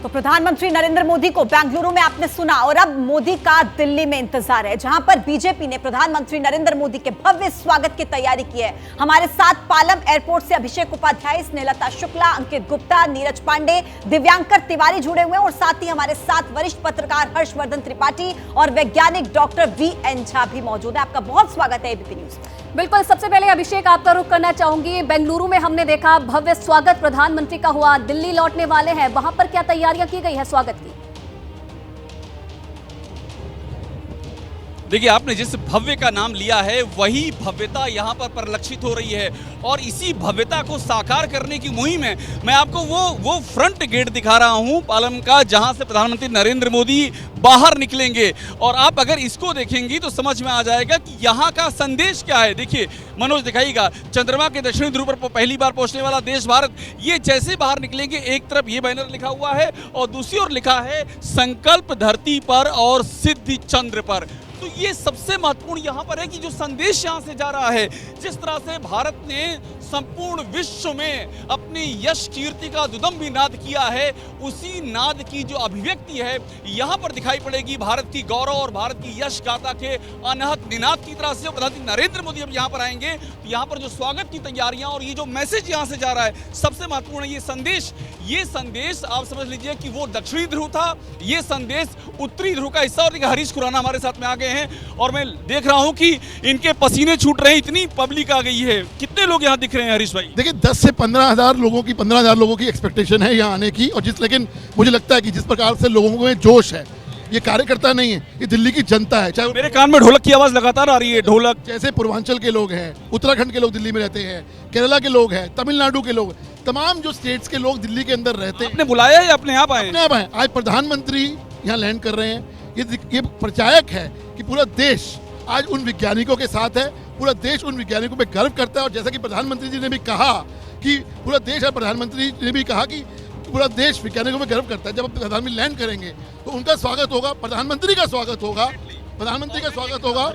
तो प्रधानमंत्री नरेंद्र मोदी को बेंगलुरु में आपने सुना और अब मोदी का दिल्ली में इंतजार है, जहां पर बीजेपी ने प्रधानमंत्री नरेंद्र मोदी के भव्य स्वागत की तैयारी की है। हमारे साथ पालम एयरपोर्ट से अभिषेक उपाध्याय, स्नेहलता शुक्ला, अंकित गुप्ता, नीरज पांडे, दिव्यांकर तिवारी जुड़े हुए हैं और साथ ही हमारे साथ वरिष्ठ पत्रकार हर्षवर्धन त्रिपाठी और वैज्ञानिक डॉक्टर वी.एन. झा भी मौजूद है। आपका बहुत स्वागत है एबीपी न्यूज में। बिल्कुल, सबसे पहले अभिषेक आपका रुख करना चाहूंगी। बेंगलुरु में हमने देखा भव्य स्वागत प्रधानमंत्री का हुआ, दिल्ली लौटने वाले हैं, वहां पर क्या तैयारियां की गई है स्वागत की? देखिए, आपने जिस भव्य का नाम लिया है वही भव्यता यहाँ पर परिलक्षित हो रही है और इसी भव्यता को साकार करने की मुहिम में मैं आपको वो फ्रंट गेट दिखा रहा हूँ पालम का, जहाँ से प्रधानमंत्री नरेंद्र मोदी बाहर निकलेंगे। और आप अगर इसको देखेंगी तो समझ में आ जाएगा कि यहाँ का संदेश क्या है। देखिए, मनोज दिखाइएगा, चंद्रमा के दक्षिणी ध्रुव पर पहली बार पहुँचने वाला देश भारत। ये जैसे बाहर निकलेंगे, एक तरफ ये बैनर लिखा हुआ है और दूसरी ओर लिखा है संकल्प धरती पर और सिद्धि चंद्र पर। तो ये सबसे महत्वपूर्ण यहाँ पर है कि जो संदेश यहाँ से जा रहा है, जिस तरह से भारत ने संपूर्ण विश्व में अपनी यश कीर्ति का दुदंभी नाद किया है, उसी नाद की जो अभिव्यक्ति है यहाँ पर दिखाई पड़ेगी। भारत की गौरव और भारत की यश गाथा के अनहद निनाद की तरह से प्रधानमंत्री नरेंद्र मोदी अब यहाँ पर आएंगे तो यहाँ पर जो स्वागत की तैयारियां और ये जो मैसेज यहाँ से जा रहा है सबसे महत्वपूर्ण है। ये संदेश आप समझ लीजिए कि वो दक्षिणी ध्रुव था, ये संदेश उत्तरी ध्रुव का हिस्सा। और हरीश खुराना हमारे साथ में आ गए हैं और मैं देख रहा हूं कि इनके पसीने छूट रहे हैं, इतनी पब्लिक आ गई है। कितने लोग यहाँ दिख रहे हैं हरीश भाई? देखिए, 10 से 15,000 लोगों की एक्सपेक्टेशन है यहाँ आने की। और लेकिन मुझे लगता है कि जिस प्रकार से लोगों में जोश है, ये कार्यकर्ता नहीं है, ये दिल्ली की जनता है। चाहे मेरे कान में ढोलक की आवाज लगातार आ रही है। ढोलक जैसे पूर्वांचल के लोग हैं, उत्तराखंड के लोग दिल्ली में रहते हैं, केरला के लोग हैं, तमिलनाडु के लोग, तमाम जो स्टेट्स के लोग दिल्ली के अंदर रहते हैं। आपने बुलाया या अपने आप आए? अपने आप आए। आज प्रधानमंत्री यहाँ लैंड कर रहे हैं। ये प्रचायक है कि पूरा देश आज उन वैज्ञानिकों के साथ है, पूरा देश उन वैज्ञानिकों पे गर्व करता है। और जैसा कि प्रधानमंत्री जी ने भी कहा कि पूरा देश है, प्रधानमंत्री जी ने भी कहा कि पूरा देश वैज्ञानिकों में गर्व करता है। जब प्रधानमंत्री लैंड करेंगे तो उनका स्वागत होगा, प्रधानमंत्री का स्वागत होगा, प्रधानमंत्री का स्वागत होगा।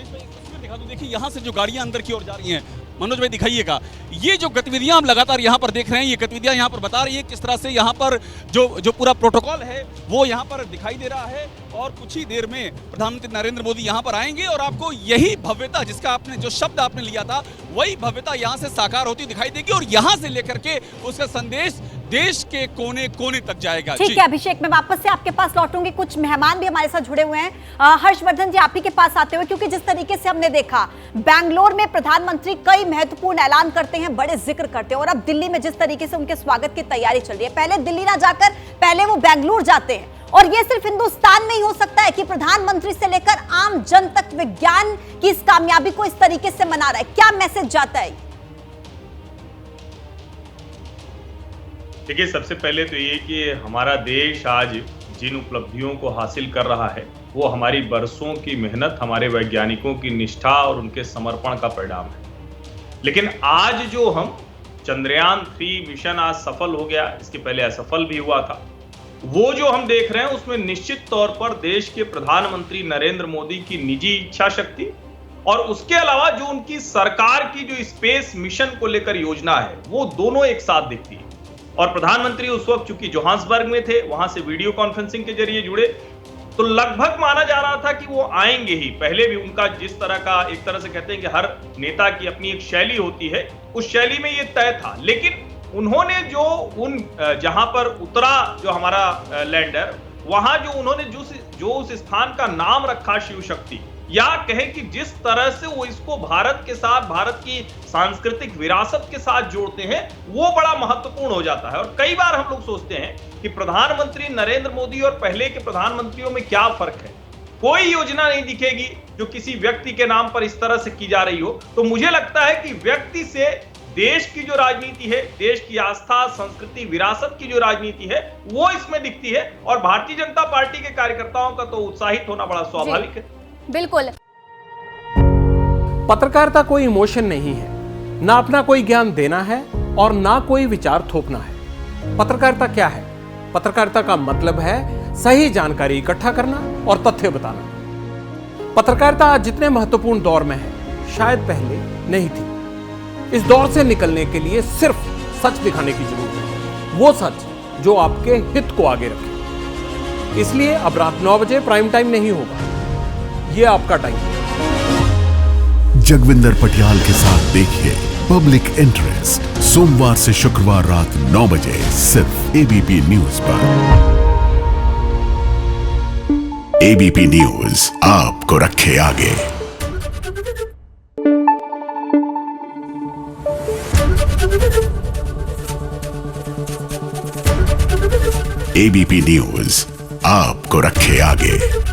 देखिए, यहाँ से जो गाड़ियां अंदर की ओर जा रही हैं, मनोज भाई दिखाइएगा, ये जो गतिविधियां हम लगातार यहाँ पर देख रहे हैं, ये गतिविधियां यहाँ पर बता रही है किस तरह से यहाँ पर जो पूरा प्रोटोकॉल है वो यहाँ पर दिखाई दे रहा है। और कुछ ही देर में प्रधानमंत्री नरेंद्र मोदी यहाँ पर आएंगे और आपको यही भव्यता, जिसका आपने जो शब्द आपने लिया था, वही भव्यता यहाँ से साकार होती दिखाई देगी और यहाँ से लेकर के उसका संदेश देश के कोने कोने तक जाएगा। ठीक है अभिषेक, मैं वापस से आपके पास लौटूंगी। कुछ मेहमान भी हमारे साथ जुड़े हुए हैं। हर्षवर्धन जी, आप ही के पास आते हुए, क्योंकि जिस तरीके से हमने देखा बेंगलोर में प्रधानमंत्री कई महत्वपूर्ण ऐलान करते हैं, बड़े जिक्र करते हैं, और अब दिल्ली में जिस तरीके से उनके स्वागत की तैयारी चल रही है, पहले दिल्ली ना जाकर पहले वो बेंगलुरु जाते हैं। और ये सिर्फ हिंदुस्तान में ही हो सकता है कि प्रधानमंत्री से लेकर आम जन तक विज्ञान की इस कामयाबी को इस तरीके से मना रहा है। क्या मैसेज जाता है? देखिए, सबसे पहले तो ये कि हमारा देश आज जिन उपलब्धियों को हासिल कर रहा है वो हमारी बरसों की मेहनत, हमारे वैज्ञानिकों की निष्ठा और उनके समर्पण का परिणाम है। लेकिन आज जो हम चंद्रयान 3 मिशन आज सफल हो गया, इसके पहले असफल भी हुआ था, वो जो हम देख रहे हैं उसमें निश्चित तौर पर देश के प्रधानमंत्री नरेंद्र मोदी की निजी इच्छा शक्ति और उसके अलावा जो उनकी सरकार की जो स्पेस मिशन को लेकर योजना है, वो दोनों एक साथ दिखती है। और प्रधानमंत्री उस वक्त चूंकि जोहान्सबर्ग में थे, वहां से वीडियो कॉन्फ्रेंसिंग के जरिए जुड़े, तो लगभग माना जा रहा था कि वो आएंगे ही। पहले भी उनका जिस तरह का, एक तरह से कहते हैं कि हर नेता की अपनी एक शैली होती है, उस शैली में ये तय था। लेकिन उन्होंने जहां पर उतरा जो हमारा लैंडर, वहां जो उन्होंने जो उस स्थान का नाम रखा शिव शक्ति, या कहे कि जिस तरह से वो इसको भारत के साथ, भारत की सांस्कृतिक विरासत के साथ जोड़ते हैं, वो बड़ा महत्वपूर्ण हो जाता है। और कई बार हम लोग सोचते हैं कि प्रधानमंत्री नरेंद्र मोदी और पहले के प्रधानमंत्रियों में क्या फर्क है। कोई योजना नहीं दिखेगी जो किसी व्यक्ति के नाम पर इस तरह से की जा रही हो। तो मुझे लगता है कि व्यक्ति से देश की जो राजनीति है, देश की आस्था, संस्कृति, विरासत की जो राजनीति है, वो इसमें दिखती है। और भारतीय जनता पार्टी के कार्यकर्ताओं का तो उत्साहित होना बड़ा स्वाभाविक है। बिल्कुल। पत्रकारिता कोई इमोशन नहीं है, ना अपना कोई ज्ञान देना है और ना कोई विचार थोपना है। पत्रकारिता क्या है? पत्रकारिता का मतलब है सही जानकारी इकट्ठा करना और तथ्य बताना। पत्रकारिता आज जितने महत्वपूर्ण दौर में है, शायद पहले नहीं थी। इस दौर से निकलने के लिए सिर्फ सच दिखाने की जरूरत है, वो सच जो आपके हित को आगे रखे। इसलिए अब रात 9 बजे प्राइम टाइम नहीं होगा, ये आपका टाइम है। जगविंदर पटियाल के साथ देखिए पब्लिक इंटरेस्ट सोमवार से शुक्रवार रात 9 बजे सिर्फ एबीपी न्यूज पर। एबीपी न्यूज आपको रखे आगे। एबीपी न्यूज आपको रखे आगे।